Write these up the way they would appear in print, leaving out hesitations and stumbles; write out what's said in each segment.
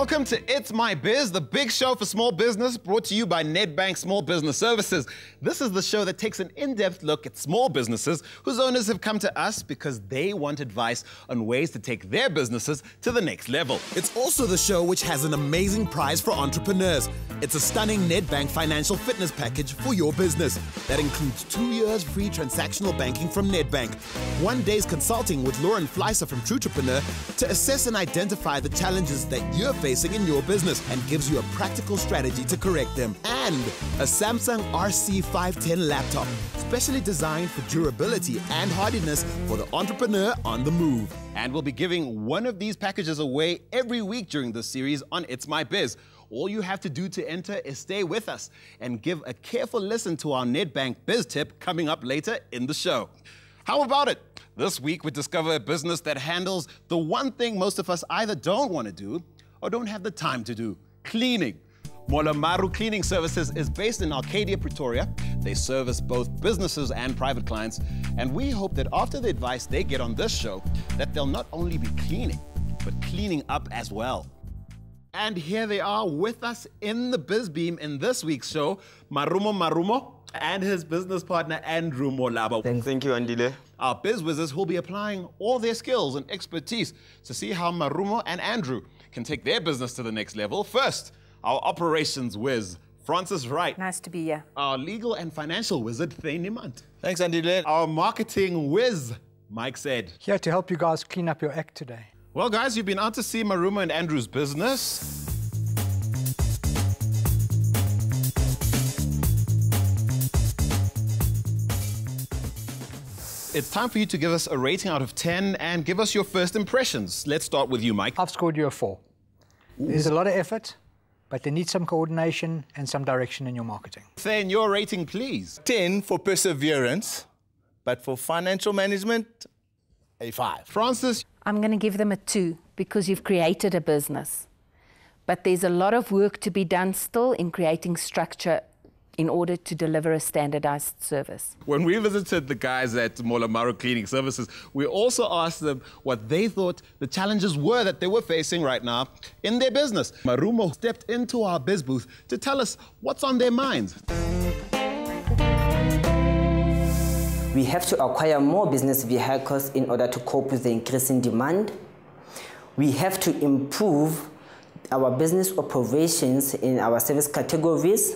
Welcome to It's My Biz, the big show for small business, brought to you by Nedbank Small Business Services. This is the show that takes an in-depth look at small businesses whose owners have come to us because they want advice on ways to take their businesses to the next level. It's also the show which has an amazing prize for entrepreneurs. It's a stunning Nedbank financial fitness package for your business that includes 2 years free transactional banking from Nedbank, 1 day's consulting with Lauren Fleiser from Trutrepreneur to assess and identify the challenges that you're facing in your business and gives you a practical strategy to correct them, and a Samsung RC510 laptop, specially designed for durability and hardiness for the entrepreneur on the move. And we'll be giving one of these packages away every week during this series on It's My Biz. All you have to do to enter is stay with us and give a careful listen to our Nedbank Biz tip coming up later in the show. How about it? This week we discover a business that handles the one thing most of us either don't want to do or don't have the time to do: cleaning. Marumo Marumo Cleaning Services is based in Arcadia, Pretoria. They service both businesses and private clients, and we hope that after the advice they get on this show, that they'll not only be cleaning, but cleaning up as well. And here they are with us in the Biz Beam in this week's show, Marumo Marumo and his business partner, Andrew Molaba. Thank you, Andile. Our biz whizzes will be applying all their skills and expertise to see how Marumo and Andrew can take their business to the next level. First, our operations whiz, Francis Wright. Nice to be here. Our legal and financial wizard, Thane Nimant. Thanks, Andile. Our marketing whiz, Mike said. Here to help you guys clean up your act today. Well, guys, you've been out to see Marumo and Andrew's business. It's time for you to give us a rating out of 10 and give us your first impressions. Let's start with you, Mike. I've scored you a 4. There's a lot of effort, but they need some coordination and some direction in your marketing. Thane, your rating, please. 10 for perseverance, but for financial management, a 5. Francis. I'm going to give them a 2 because you've created a business. But there's a lot of work to be done still in creating structure in order to deliver a standardized service. When we visited the guys at Marumo Marumo Cleaning Services, we also asked them what they thought the challenges were that they were facing right now in their business. Marumo stepped into our biz booth to tell us what's on their minds. We have to acquire more business vehicles in order to cope with the increasing demand. We have to improve our business operations in our service categories.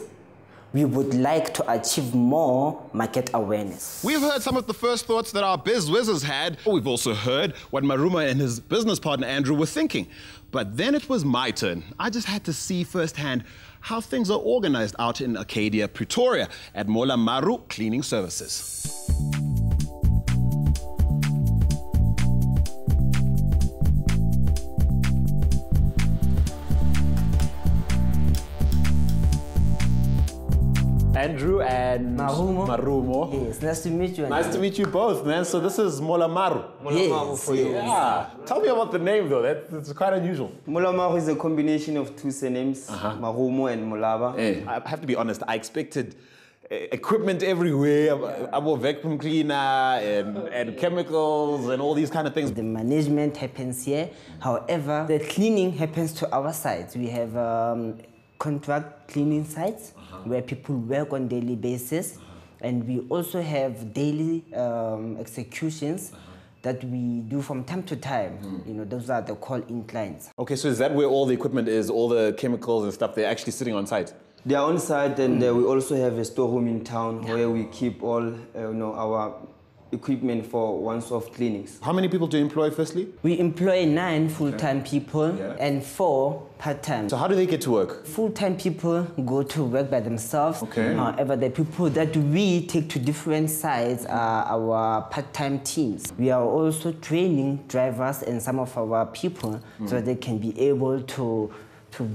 We would like to achieve more market awareness. We've heard some of the first thoughts that our biz whizzes had. We've also heard what Marumo and his business partner Andrew were thinking. But then it was my turn. I just had to see firsthand how things are organized out in Arcadia, Pretoria at Marumo Marumo Cleaning Services. Andrew and Marumo. Yes, nice to meet you. Nice to meet you both, man. So this is Marumo Marumo. Yes. for you. Yeah. Tell me about the name, though. That's quite unusual. Marumo Marumo is a combination of 2 surnames, Marumo and Molaba. Hey, I have to be honest, I expected equipment everywhere, a vacuum cleaner and chemicals and all these kind of things. The management happens here. However, the cleaning happens to our sites. We have contract cleaning sites where people work on daily basis, and we also have daily executions that we do from time to time. You know, those are the call-in clients. Okay, so is that where all the equipment is, all the chemicals and stuff, they're actually sitting on site? They are on site, and we also have a storeroom in town where we keep all our equipment for once-off cleanings. How many people do you employ, firstly? We employ 9 full-time people and 4 part-time. So how do they get to work? Full-time people go to work by themselves. Okay. However, the people that we take to different sites are our part-time teams. We are also training drivers and some of our people so they can be able to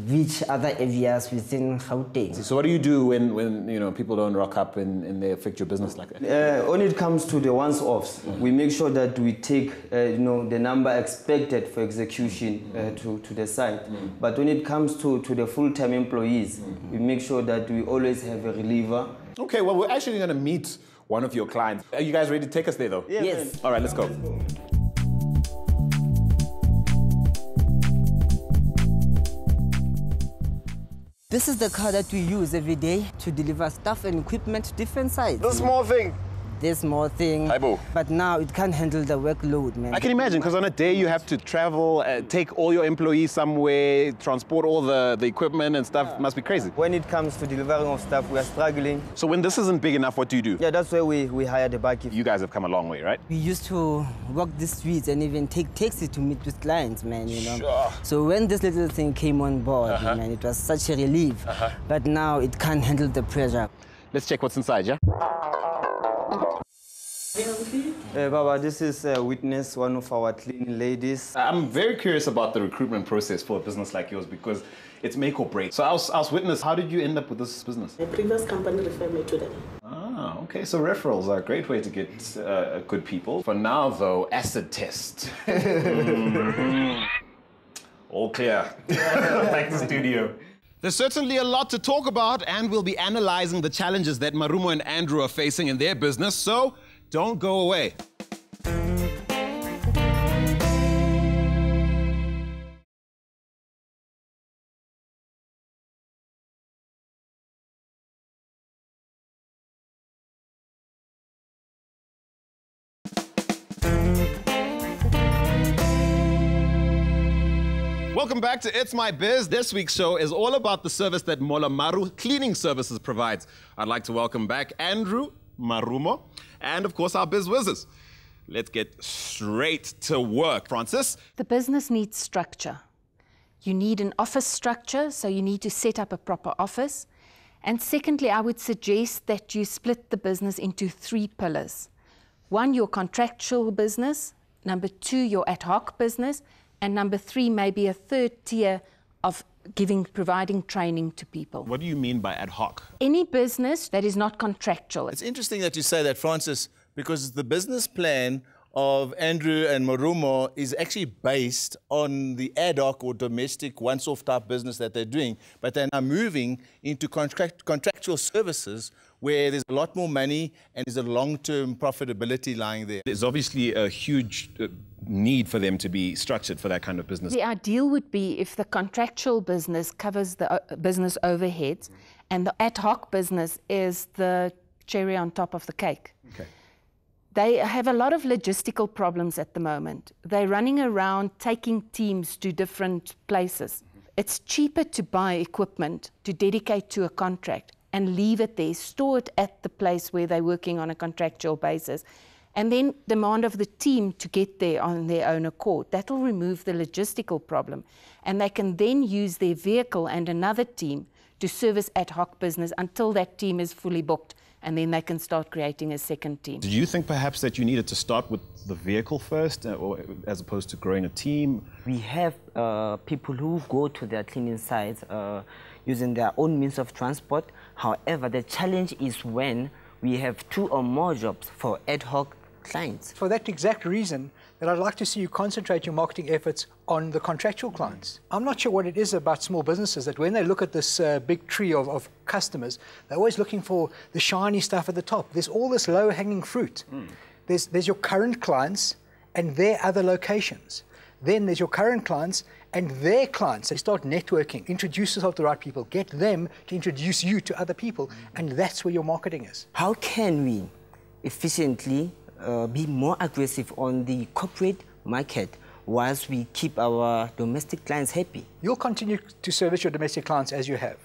reach other areas within Gauteng. So what do you do when people don't rock up and they affect your business like that? When it comes to the once-offs, we make sure that we take the number expected for execution to the site. But when it comes to the full-time employees, we make sure that we always have a reliever. Okay, well, we're actually going to meet one of your clients. Are you guys ready to take us there, though? Yeah, yes. All right, let's go. This is the car that we use every day to deliver stuff and equipment to different sites. The small thing. This small thing. Hi, Bo. But now it can't handle the workload, man. I can imagine, because on a day you have to travel, take all your employees somewhere, transport all the equipment and stuff. It must be crazy. When it comes to delivering of stuff, we are struggling. So when this isn't big enough, what do you do? Yeah, that's why we hire the bakkie. You guys have come a long way, right? We used to walk the streets and even take taxi to meet with clients, man, you know. Sure. So when this little thing came on board, man, it was such a relief. But now it can't handle the pressure. Let's check what's inside, yeah? Baba, this is Witness, one of our cleaning ladies. I'm very curious about the recruitment process for a business like yours because it's make or break. So I was Witness, how did you end up with this business? The previous company referred me to them. Ah, okay, so referrals are a great way to get good people. For now though, acid test. All clear. Back to the studio. There's certainly a lot to talk about, and we'll be analyzing the challenges that Marumo and Andrew are facing in their business, so don't go away. Welcome back to It's My Biz. This week's show is all about the service that Mola Maru Cleaning Services provides. I'd like to welcome back Andrew, Marumo, and of course our Biz Whizzes. Let's get straight to work. Francis? The business needs structure. You need an office structure, so you need to set up a proper office. And secondly, I would suggest that you split the business into 3 pillars. 1, your contractual business. Number 2, your ad hoc business. And number 3, maybe a 3rd tier of providing training to people. What do you mean by ad hoc? Any business that is not contractual. It's interesting that you say that, Francis, because the business plan of Andrew and Marumo is actually based on the ad hoc or domestic once-off type business that they're doing, but they're now moving into contractual services where there's a lot more money and there's a long-term profitability lying there. There's obviously a huge need for them to be structured for that kind of business. The ideal would be if the contractual business covers the business overheads and the ad hoc business is the cherry on top of the cake. Okay. They have a lot of logistical problems at the moment. They're running around taking teams to different places. It's cheaper to buy equipment to dedicate to a contract and leave it there, store it at the place where they're working on a contractual basis, and then demand of the team to get there on their own accord. That'll remove the logistical problem. And they can then use their vehicle and another team to service ad hoc business until that team is fully booked, and then they can start creating a second team. Did you think perhaps that you needed to start with the vehicle first, or as opposed to growing a team? We have people who go to their cleaning sites using their own means of transport. However, the challenge is when we have 2 or more jobs for ad hoc clients. For that exact reason, that I'd like to see you concentrate your marketing efforts on the contractual clients. I'm not sure what it is about small businesses that when they look at this big tree of customers, they're always looking for the shiny stuff at the top. There's all this low-hanging fruit. There's your current clients and their other locations. Then there's your current clients and their clients. So you start networking, introduce yourself to the right people, get them to introduce you to other people, and that's where your marketing is. How can we efficiently be more aggressive on the corporate market whilst we keep our domestic clients happy? You'll continue to service your domestic clients as you have.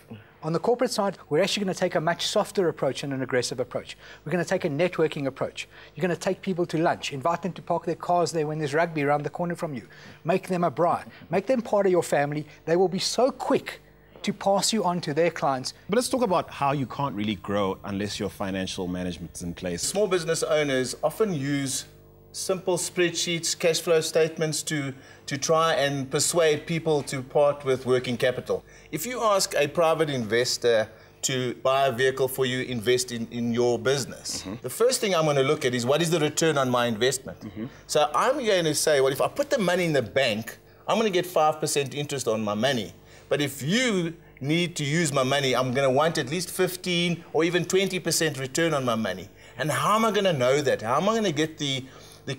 On the corporate side, we're actually going to take a much softer approach and an aggressive approach. We're going to take a networking approach. You're going to take people to lunch, invite them to park their cars there when there's rugby around the corner from you. Make them a bribe. Make them part of your family. They will be so quick to pass you on to their clients. But let's talk about how you can't really grow unless your financial management is in place. Small business owners often use simple spreadsheets, cash flow statements to try and persuade people to part with working capital. If you ask a private investor to buy a vehicle for you, invest in your business, the first thing I'm going to look at is what is the return on my investment. So I'm going to say, well, if I put the money in the bank, I'm going to get 5% interest on my money. But if you need to use my money, I'm going to want at least 15 or even 20% return on my money. And how am I going to know that? How am I going to get the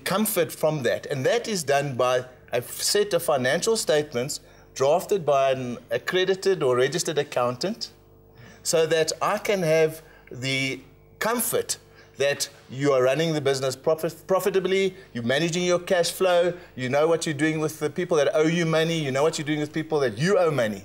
comfort from that? And that is done by a set of financial statements drafted by an accredited or registered accountant so that I can have the comfort that you are running the business profitably, you're managing your cash flow, you know what you're doing with the people that owe you money, you know what you're doing with people that you owe money.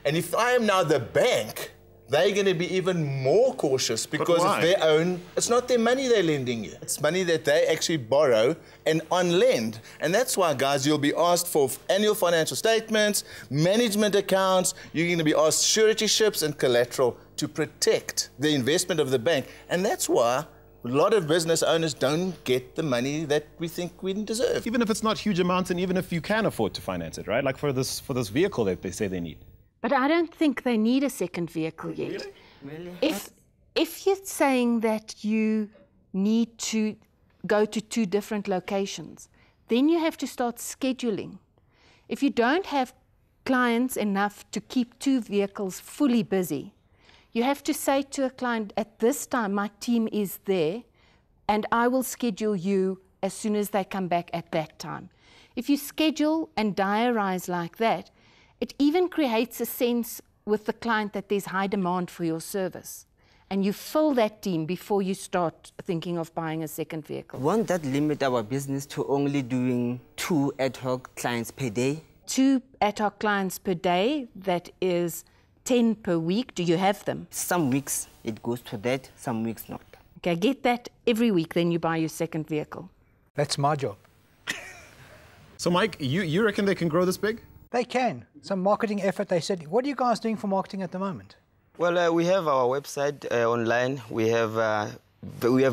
And if I am now the bank, they're going to be even more cautious because of their own, it's not their money they're lending you. It's money that they actually borrow and on-lend. And that's why, guys, you'll be asked for annual financial statements, management accounts, you're going to be asked suretyships and collateral to protect the investment of the bank. And that's why a lot of business owners don't get the money that we think we deserve. Even if it's not huge amounts and even if you can afford to finance it, right? Like for this vehicle that they say they need. But I don't think they need a second vehicle yet. Really? If you're saying that you need to go to 2 different locations, then you have to start scheduling. If you don't have clients enough to keep 2 vehicles fully busy, you have to say to a client, at this time, my team is there, and I will schedule you as soon as they come back at that time. If you schedule and diarize like that, it even creates a sense with the client that there's high demand for your service. And you fill that team before you start thinking of buying a second vehicle. Won't that limit our business to only doing 2 ad hoc clients per day? 2 ad hoc clients per day, that is 10 per week. Do you have them? Some weeks it goes to that, some weeks not. Okay, get that every week, then you buy your second vehicle. That's my job. So Mike, you reckon they can grow this big? They can. Some marketing effort, they said. What are you guys doing for marketing at the moment? Well, we have our website online. We have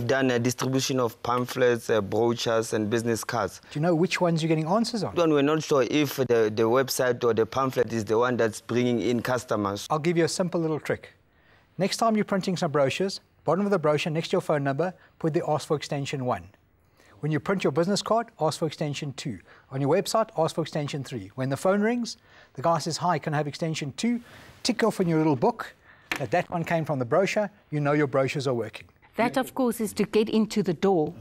done a distribution of pamphlets, brochures, and business cards. Do you know which ones you're getting answers on? We're not sure if the website or the pamphlet is the one that's bringing in customers. I'll give you a simple little trick. Next time you're printing some brochures, bottom of the brochure, next to your phone number, put the ask for extension 1. When you print your business card, ask for extension 2. On your website, ask for extension 3. When the phone rings, the guy says, hi, can I have extension 2? Tick off in your little book that one came from the brochure. You know your brochures are working. That, of course, is to get into the door.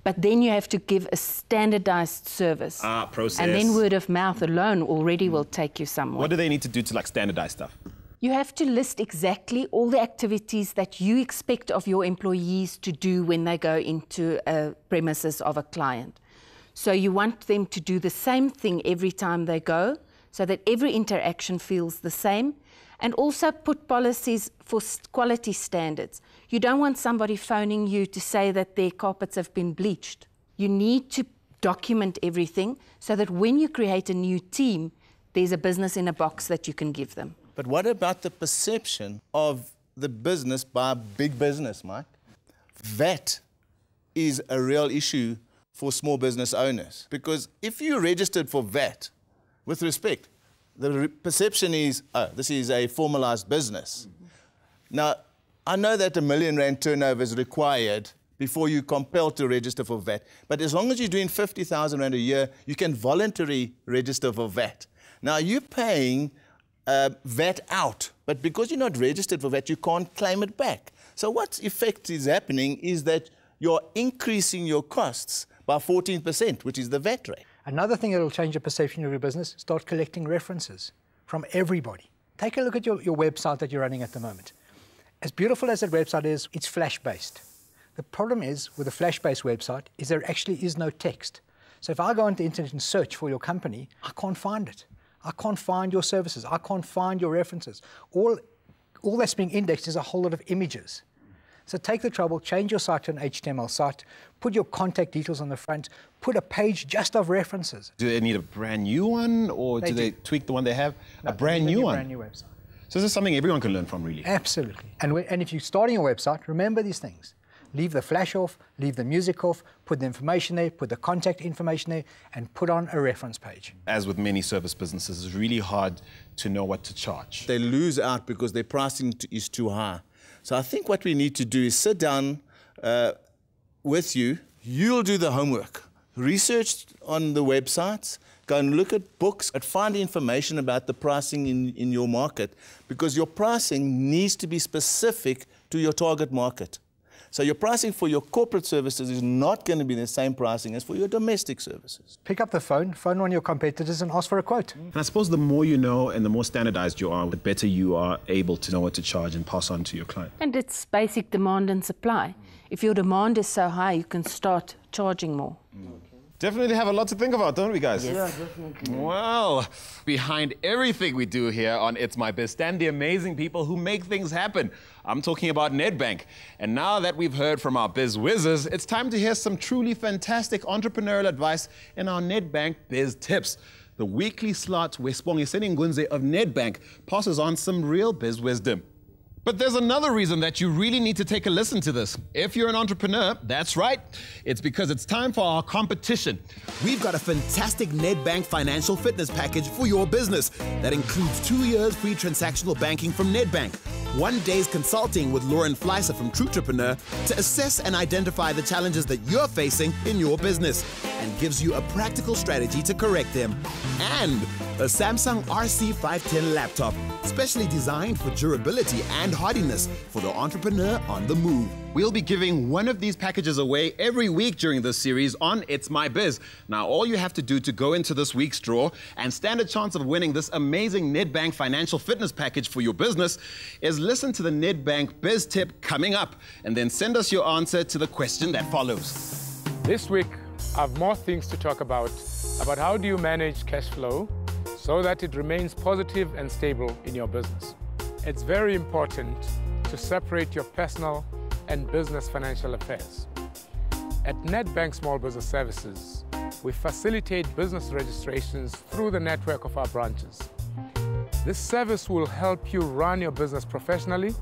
But then you have to give a standardized service. Process. And then word of mouth alone already will take you somewhere. What do they need to do to like standardize stuff? You have to list exactly all the activities that you expect of your employees to do when they go into a premises of a client. So you want them to do the same thing every time they go, so that every interaction feels the same, and also put policies for quality standards. You don't want somebody phoning you to say that their carpets have been bleached. You need to document everything so that when you create a new team, there's a business in a box that you can give them. But what about the perception of the business by big business, Mike? That is a real issue for small business owners. Because if you're registered for VAT, with respect, the perception is, oh, this is a formalized business. Now, I know that R1 million turnover is required before you're compelled to register for VAT. But as long as you're doing 50,000 Rand a year, you can voluntarily register for VAT. Now, you're paying VAT out, but because you're not registered for VAT, you can't claim it back. So what effect is happening is that you're increasing your costs by 14%, which is the VAT rate. Another thing that will change the perception of your business, start collecting references from everybody. Take a look at your website that you're running at the moment. As beautiful as that website is, it's flash-based. The problem is, with a flash-based website, is there actually is no text. So if I go on the internet and search for your company, I can't find it. I can't find your services. I can't find your references. All that's being indexed is a whole lot of images. So take the trouble, change your site to an HTML site, put your contact details on the front, put a page just of references. Do they need a brand new one, or do they tweak the one they have? No, a brand new one? A brand new website. So this is something everyone can learn from, really. Absolutely. And if you're starting a website, remember these things. Leave the flash off, leave the music off, put the information there, put the contact information there, and put on a reference page. As with many service businesses, it's really hard to know what to charge. They lose out because their pricing is too high. So I think what we need to do is sit down with you. You'll do the homework. Research on the websites. Go and look at books and find information about the pricing in your market, because your pricing needs to be specific to your target market. So your pricing for your corporate services is not going to be the same pricing as for your domestic services. Pick up the phone one of your competitors and ask for a quote. And I suppose the more you know and the more standardized you are, the better you are able to know what to charge and pass on to your client. And it's basic demand and supply. If your demand is so high, you can start charging more. Definitely have a lot to think about, don't we, guys? Yeah, definitely. Well, behind everything we do here on It's My Biz stand the amazing people who make things happen. I'm talking about Nedbank. And now that we've heard from our biz whizzes, it's time to hear some truly fantastic entrepreneurial advice in our Nedbank Biz Tips. The weekly slot where Sibongiseni Ngunze of Nedbank passes on some real biz wisdom. But there's another reason that you really need to take a listen to this. If you're an entrepreneur, that's right. It's because it's time for our competition. We've got a fantastic Nedbank financial fitness package for your business that includes 2 years free transactional banking from Nedbank, 1 day's consulting with Lauren Fleiser from Trutrepreneur to assess and identify the challenges that you're facing in your business, and gives you a practical strategy to correct them, and a Samsung RC510 laptop, specially designed for durability and hardiness for the entrepreneur on the move. We'll be giving one of these packages away every week during this series on It's My Biz. Now, all you have to do to go into this week's draw and stand a chance of winning this amazing Nedbank financial fitness package for your business is listen to the Nedbank Biz Tip coming up, and then send us your answer to the question that follows. This week, I have more things to talk about how do you manage cash flow so that it remains positive and stable in your business. It's very important to separate your personal and business financial affairs. At Nedbank Small Business Services, we facilitate business registrations through the network of our branches. This service will help you run your business professionally,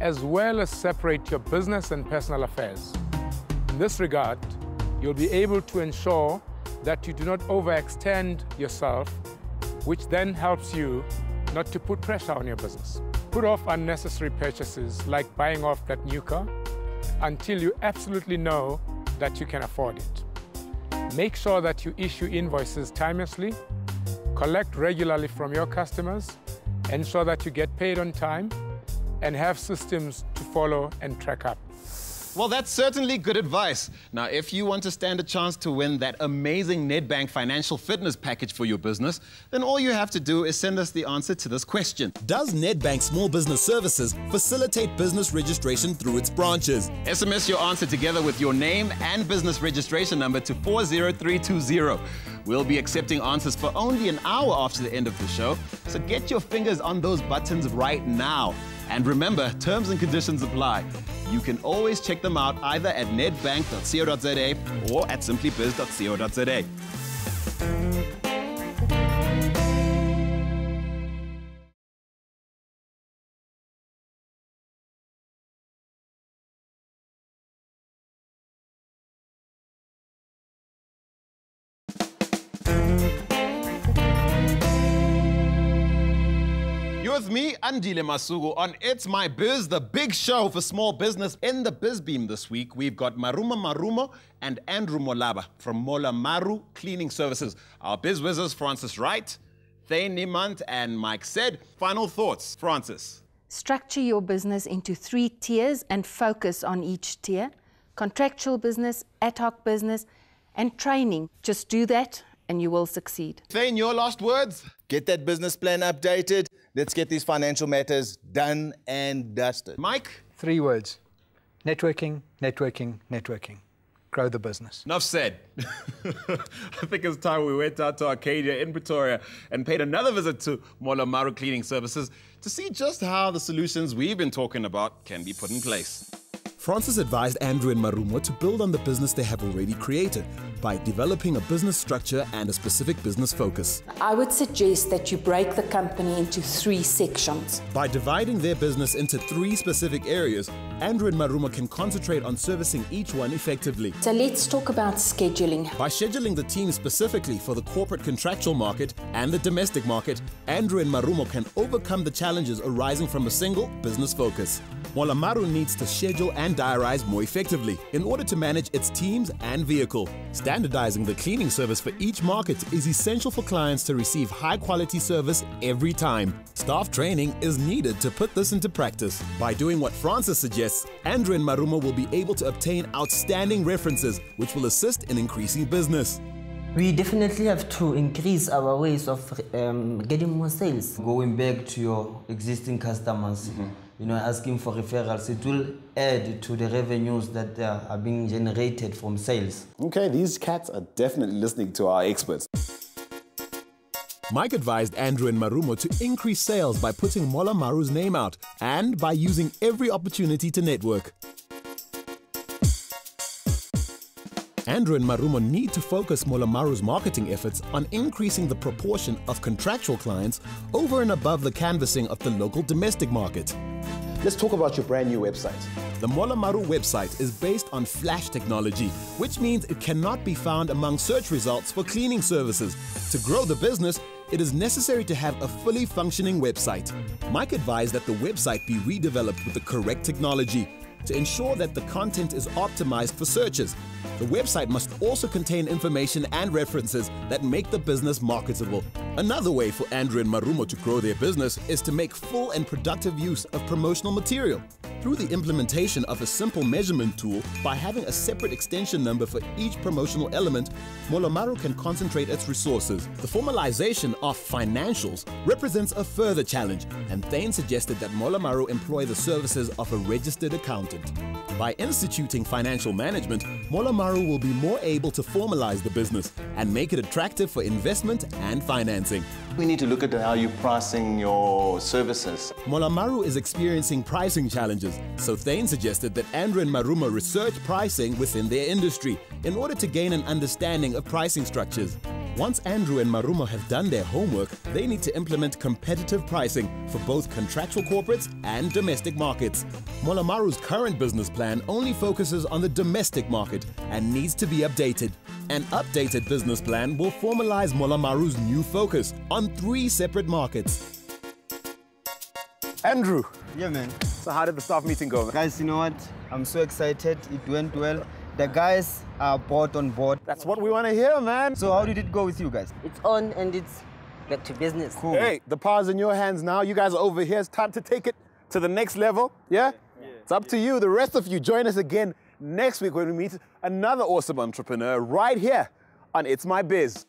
as well as separate your business and personal affairs. In this regard, you'll be able to ensure that you do not overextend yourself, which then helps you not to put pressure on your business. Put off unnecessary purchases like buying off that new car until you absolutely know that you can afford it. Make sure that you issue invoices timelessly, collect regularly from your customers, ensure that you get paid on time, and have systems to follow and track up. Well, that's certainly good advice. Now, if you want to stand a chance to win that amazing Nedbank financial fitness package for your business, then all you have to do is send us the answer to this question. Does Nedbank Small Business Services facilitate business registration through its branches? SMS your answer together with your name and business registration number to 40320. We'll be accepting answers for only an hour after the end of the show, so get your fingers on those buttons right now. And remember, terms and conditions apply. You can always check them out either at nedbank.co.za or at simplybiz.co.za. You're with me, Andile Masuku, on It's My Biz, the big show for small business. In the Biz Beam this week, we've got Marumo Marumo and Andrew Molaba from Mola Maru Cleaning Services. Our biz whizzes, Francis Wright, Thane Niemand, and Mike Said. Final thoughts, Francis. Structure your business into 3 tiers and focus on each tier. Contractual business, ad hoc business, and training. Just do that and you will succeed. Thane, your last words? Get that business plan updated. Let's get these financial matters done and dusted. Mike? 3 words. Networking, networking, networking. Grow the business. Enough said. I think it's time we went out to Arcadia in Pretoria and paid another visit to Mola Maru Cleaning Services to see just how the solutions we've been talking about can be put in place. Francis advised Andrew and Marumo to build on the business they have already created by developing a business structure and a specific business focus. I would suggest that you break the company into 3 sections. By dividing their business into 3 specific areas, Andrew and Marumo can concentrate on servicing each one effectively. So let's talk about scheduling. By scheduling the team specifically for the corporate contractual market and the domestic market, Andrew and Marumo can overcome the challenges arising from a single business focus. Mola Maru needs to schedule and diarize more effectively in order to manage its teams and vehicle. Standardizing the cleaning service for each market is essential for clients to receive high-quality service every time. Staff training is needed to put this into practice. By doing what Francis suggests, suggests, Andrew and Marumo will be able to obtain outstanding references, which will assist in increasing business. We definitely have to increase our ways of getting more sales. Going back to your existing customers, asking for referrals, it will add to the revenues that are being generated from sales. Okay, these cats are definitely listening to our experts. Mike advised Andrew and Marumo to increase sales by putting Mola Maru's name out and by using every opportunity to network. Andrew and Marumo need to focus Mola Maru's marketing efforts on increasing the proportion of contractual clients over and above the canvassing of the local domestic market. Let's talk about your brand new website. The Mola Maru website is based on flash technology, which means it cannot be found among search results for cleaning services. To grow the business, it is necessary to have a fully functioning website. Mike advised that the website be redeveloped with the correct technology to ensure that the content is optimized for searches. The website must also contain information and references that make the business marketable. Another way for Andrew and Marumo to grow their business is to make full and productive use of promotional material. Through the implementation of a simple measurement tool, by having a separate extension number for each promotional element, Mola Maru can concentrate its resources. The formalization of financials represents a further challenge, and Thane suggested that Mola Maru employ the services of a registered accountant. By instituting financial management, Mola Maru will be more able to formalize the business and make it attractive for investment and financing. We need to look at how you're pricing your services. Mola Maru is experiencing pricing challenges, so Thane suggested that Andrew and Marumo research pricing within their industry in order to gain an understanding of pricing structures. Once Andrew and Marumo have done their homework, they need to implement competitive pricing for both contractual corporates and domestic markets. Mola Maru's current business plan only focuses on the domestic market and needs to be updated. An updated business plan will formalize Mola Maru's new focus on 3 separate markets. Andrew. Yeah, man. So how did the staff meeting go? Guys, you know what? I'm so excited. It went well. The guys are bought on board. That's what we want to hear, man. So how did it go with you guys? It's on and it's back to business. Cool. Hey, the power's in your hands now. You guys are over here. It's time to take it to the next level. Yeah? It's up to you. The rest of you, join us again next week when we meet another awesome entrepreneur right here on It's My Biz.